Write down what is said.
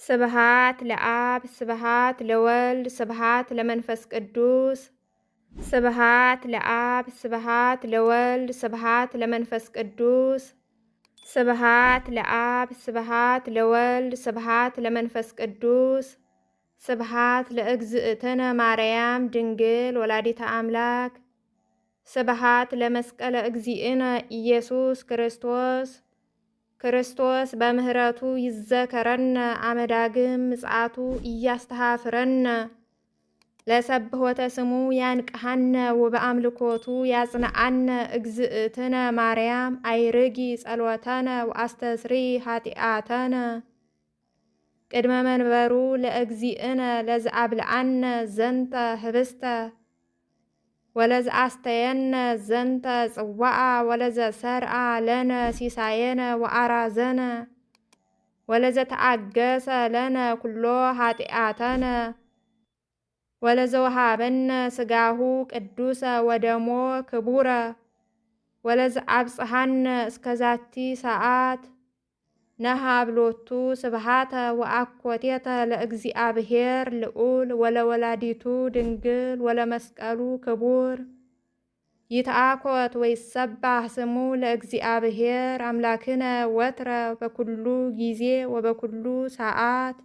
ስብሃት ለአብ ስብሃት ለወልድ ስብሃት ለመንፈስ ቅዱስ ስብሃት ለአብ ስብሃት ለወልድ ስብሃት ለመንፈስ ቅዱስ ስብሃት ለአብ ስብሃት ለወልድ ስብሃት ለመንፈስ ቅዱስ ስብሃት ለእግዝእትነ ማርያም ድንግል ወላዲተ አምላክ ስብሃት ለመስቀለ እግዚእነ ኢየሱስ ክርስቶስ በምህረቱ ይዘከረነ አመዳግም ምጽአቱ እያስተሃፍረነ ለሰብሖተ ስሙ ያንቅሐነ ወበአምልኮቱ ያጽንዓነ እግዝእትነ ማርያም አይርጊ ጸሎተነ ወአስተስሪ ኃጢአተነ ቅድመ መንበሩ ለእግዚእነ ለዘአብልዓነ ዘንተ ህብስተ ወለዘአስተየነ ዘንተ ጽዋዓ ወለዘሰርዓ ለነ ሲሳየነ ወአራዘነ ወለዘተአገሰ ለነ ኩሎ ኃጢአተነ ወለዘወሃበነ ሥጋሁ ቅዱሰ ወደሞ ክቡረ ወለዘአብጽሐነ እስከዛቲ ሰዓት ነሃብሎቱ ስብሃተ ወአኮቴተ ለእግዚአብሔር ልዑል ወለወላዲቱ ድንግል ወለመስቀሉ ክቡር ይትአኮት ወይሰባህ ስሙ ለእግዚአብሔር አምላክነ ወትረ በኩሉ ጊዜ ወበኩሉ ሰዓት